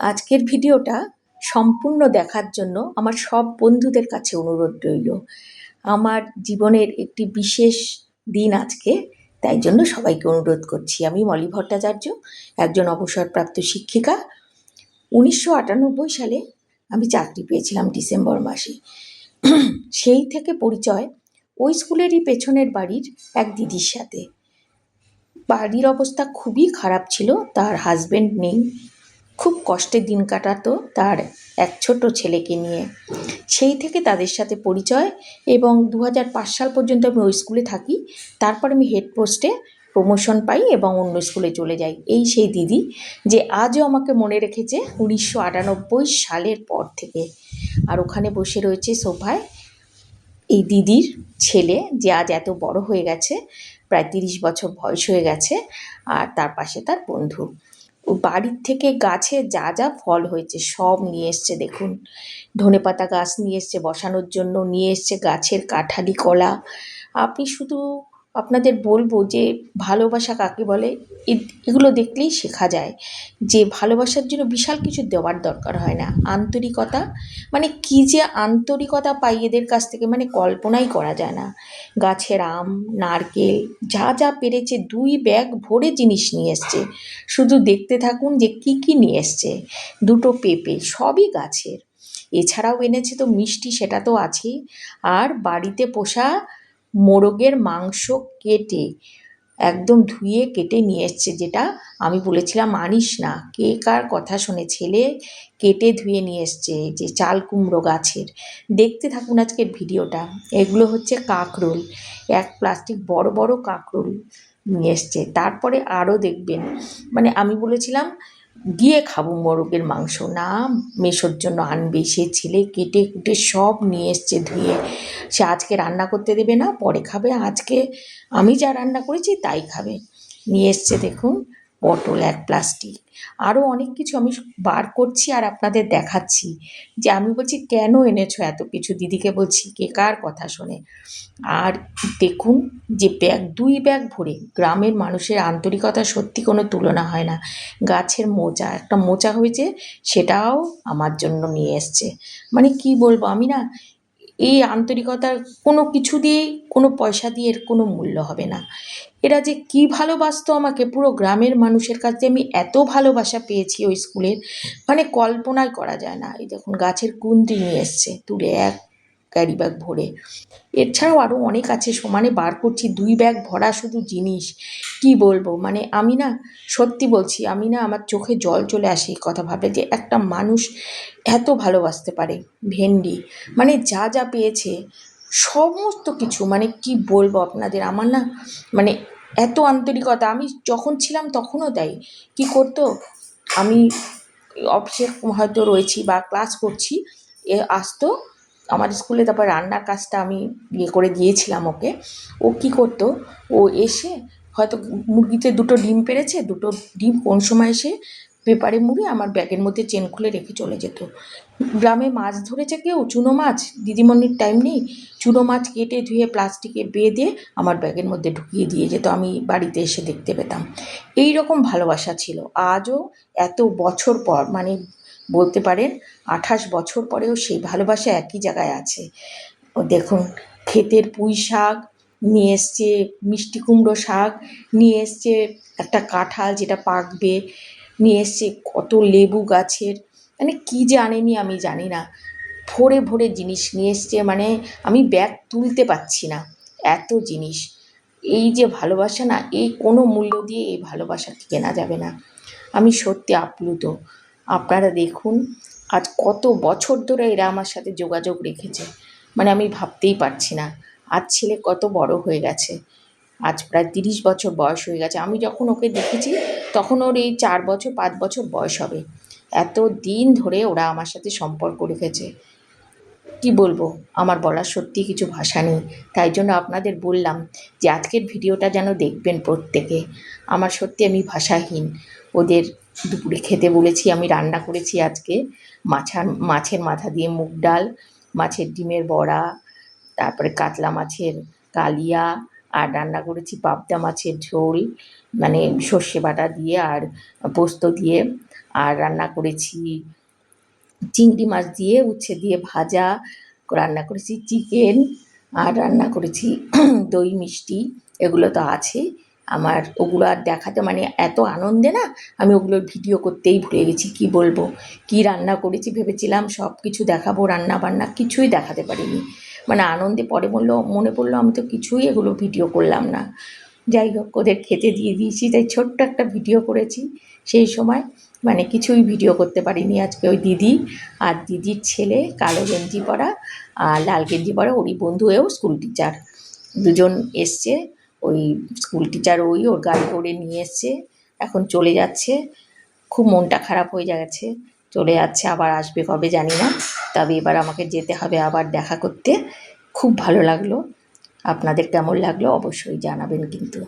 আজকের ভিডিওটা সম্পূর্ণ দেখার জন্য আমার সব বন্ধুদের কাছে অনুরোধ রইল। আমার জীবনের একটি বিশেষ দিন আজকে, তাই জন্য সবাইকে অনুরোধ করছি। আমি মলি ভট্টাচার্য, একজন অবসরপ্রাপ্ত শিক্ষিকা। 1998 সালে আমি চাকরি পেয়েছিলাম ডিসেম্বর মাসে। সেই থেকে পরিচয় ওই স্কুলেরই পেছনের বাড়ির এক দিদির সাথে। বাড়ির অবস্থা খুবই খারাপ ছিল, তার হাজবেন্ড নেই, খুব কষ্টে দিন কাটাতো তার এক ছোট ছেলেকে নিয়ে। সেই থেকে তাদের সাথে পরিচয় এবং 2005 সাল পর্যন্ত আমি ওই স্কুলে থাকি। তারপর আমি হেড পোস্টে প্রমোশন পাই এবং অন্য স্কুলে চলে যাই। এই সেই দিদি যে আজও আমাকে মনে রেখেছে 1998 সালের পর থেকে। আর ওখানে বসে রয়েছে সোফায় এই দিদির ছেলে, যে আজ এত বড় হয়ে গেছে, প্রায় 30 বছর বয়স হয়ে গেছে। আর তার পাশে তার বন্ধু। ও বাড়ির থেকে গাছে যা যা ফল হয়েছে সব নিয়ে এসছে। দেখুন, ধনেপাতা গাছ নিয়ে এসছে বসানোর জন্য, নিয়ে এসছে গাছের কাঁঠালি কলা। আপনি শুধু আপনাদের বলবো যে ভালোবাসা কাকে বলে, এগুলো দেখলেই শেখা যায় যে ভালোবাসার জন্য বিশাল কিছু দেওয়ার দরকার হয় না। আন্তরিকতা, মানে কি যে আন্তরিকতা পাই এদের কাছ থেকে, মানে কল্পনাই করা যায় না। গাছের আম, নারকেল, যা যা পেরেছে 2 ব্যাগ ভরে জিনিস নিয়ে এসছে। শুধু দেখতে থাকুন যে কি কি নিয়ে এসছে। 2টো পেঁপে, সবই গাছের। এছাড়াও এনেছে তো মিষ্টি, সেটা তো আছেই। আর বাড়িতে পোষা মোরগের মাংস কেটে, একদম ধুয়ে কেটে নিয়ে এসছে, যেটা আমি বলেছিলাম আনিস না। কে কার কথা শুনে ছেলে কেটে ধুয়ে নিয়ে এসছে, যে চাল কুমড়ো গাছের। দেখতে থাকুন আজকের ভিডিওটা। এগুলো হচ্ছে কাঁকরোল, এক প্লাস্টিক বড় বড় কাঁকরোল নিয়ে এসছে। তারপরে আরও দেখবেন, মানে আমি বলেছিলাম গিয়ে খাবো মোরগের মাংস, না মেশোর জন্য আনবে। সে ছেলে কেটে কুটে সব নিয়ে এসছে ধুয়ে। সে আজকে রান্না করতে দেবে না, পরে খাবে। আজকে আমি যা রান্না করেছি তাই খাবে। নিয়ে এসছে দেখুন পটল 1 প্লাস্টিক। আরও অনেক কিছু আমি বার করছি আর আপনাদের দেখাচ্ছি। যে আমি বলছি কেন এনেছো এত কিছু, দিদিকে বলছি কে কার কথা শোনে। আর দেখুন যে ব্যাগ, 2 ব্যাগ ভরে। গ্রামের মানুষের আন্তরিকতা সত্যি কোনো তুলনা হয় না। গাছের মোচা, একটা মোচা হয়েছে, সেটাও আমার জন্য নিয়ে এসছে। মানে কি বলবো আমি, না এই আন্তরিকতার কোনো কিছু দিয়েই, কোনো পয়সা দিয়ে এর কোনো মূল্য হবে না। এরা যে কি ভালোবাসতো আমাকে, পুরো গ্রামের মানুষের কাছে আমি এত ভালোবাসা পেয়েছি ওই স্কুলের, মানে কল্পনাই করা যায় না। এই দেখুন গাছের কুন্দ্রি নিয়ে এসছে তুলে 1 ক্যারি ব্যাগ ভরে। এছাড়াও আরও অনেক আছে, সমানে বার করছি। 2 ব্যাগ ভরা শুধু জিনিস, কি বলবো। মানে আমি না, সত্যি বলছি, আমি না, আমার চোখে জল চলে আসে এই কথা ভাবলে যে একটা মানুষ এত ভালোবাসতে পারে। ভেন্ডি, মানে যা যা পেয়েছে সমস্ত কিছু, মানে কি বলবো আপনাদের। আমার না, মানে এত আন্তরিকতা। আমি যখন ছিলাম তখনও তাই। কি করতো, আমি অফিসে হয়তো রয়েছি বা ক্লাস করছি, আসতো আমার স্কুলে। তারপর রান্নার কাজটা আমি ইয়ে করে দিয়েছিলাম ওকে। ও কি করতো, ও এসে হয়তো মুরগিতে 2টো ডিম পেড়েছে, 2টো ডিম কোন সময় এসে পেপারে মুড়ে আমার ব্যাগের মধ্যে চেন খুলে রেখে চলে যেত। গ্রামে মাছ ধরেছে কেউ, চুনো মাছ, দিদিমণির টাইম নেই, চুনো মাছ কেটে ধুয়ে প্লাস্টিকে বেঁধে আমার ব্যাগের মধ্যে ঢুকিয়ে দিয়ে যেত, আমি বাড়িতে এসে দেখতে পেতাম। এই রকম ভালোবাসা ছিল। আজও এত বছর পর, মানে বলতে পারেন 28 বছর পরেও সেই ভালোবাসা একই জায়গায় আছে। ও দেখুন ক্ষেতের পুঁই শাক নিয়ে এসছে, মিষ্টি কুমড়ো শাক নিয়ে এসছে, একটা কাঁঠাল যেটা পাকবে নিয়ে এসছে, কত লেবু গাছের, মানে কি যে আনেনি আমি জানি না। ভরে ভরে জিনিস নিয়ে এসছে, মানে আমি ব্যাগ তুলতে পারছি না, এত জিনিস। এই যে ভালোবাসা, না এই কোনো মূল্য দিয়ে এই ভালোবাসা কেনা যাবে না। আমি সত্যি আপ্লুত। আপনারা দেখুন আজ কত বছর ধরে এরা আমার সাথে যোগাযোগ রেখেছে, মানে আমি ভাবতেই পারছি না। আজ ছেলে কত বড় হয়ে গেছে, আজ প্রায় 30 বছর বয়স হয়ে গেছে। আমি যখন ওকে দেখেছি তখন ওর এই 4 বছর 5 বছর বয়স হবে। এত দিন ধরে ওরা আমার সাথে সম্পর্ক রেখেছে, কি বলবো, আমার বলার সত্যি কিছু ভাষা নেই। তাই জন্য আপনাদের বললাম যে আজকের ভিডিওটা যেন দেখবেন প্রত্যেকে। আমার সত্যি আমি ভাষাহীন। ওদের দুপুরে খেতে বলেছি, আমি রান্না করেছি আজকে মাছের মাথা দিয়ে মুগ ডাল, মাছের ডিমের বড়া, তারপরে কাতলা মাছের কালিয়া, আর রান্না করেছি পাবদা মাছের ঝোল, মানে সর্ষে বাটা দিয়ে আর পোস্ত দিয়ে। আর রান্না করেছি চিংড়ি মাছ দিয়ে উচ্ছে দিয়ে ভাজা, রান্না করেছি চিকেন, আর রান্না করেছি দই মিষ্টি। এগুলো তো আছেই আমার, ওগুলো আর দেখাতে মানে এত আনন্দে না আমি ওগুলোর ভিডিও করতেই ভুলে গেছি। কি বলবো, কি রান্না করেছি ভেবেছিলাম সব কিছু দেখাবো, রান্না বান্না কিছুই দেখাতে পারিনি। মানে আনন্দে পরে মনে পড়লো আমি তো কিছুই এগুলো ভিডিও করলাম না। যাই হোক, ওদের খেতে দিয়ে দিয়েছি, তাই ছোট্ট একটা ভিডিও করেছি। সেই সময় মানে কিছুই ভিডিও করতে পারিনি। আজকে ওই দিদি আর দিদির ছেলে কালো গেঞ্জি পরা আর লাল গেঞ্জি পরা, ওরই বন্ধু, এও স্কুল টিচার, দুজন এসছে। ওই স্কুল টিচার ওর গাড়ি করে নিয়ে এসছে, এখন চলে যাচ্ছে। খুব মনটা খারাপ হয়ে গেছে, চলে যাচ্ছে, আবার আসবে কবে জানি না। তবে এবার আমাকে যেতে হবে আবার দেখা করতে। খুব ভালো লাগলো। আপনাদের কেমন লাগলো অবশ্যই জানাবেন কিন্তু।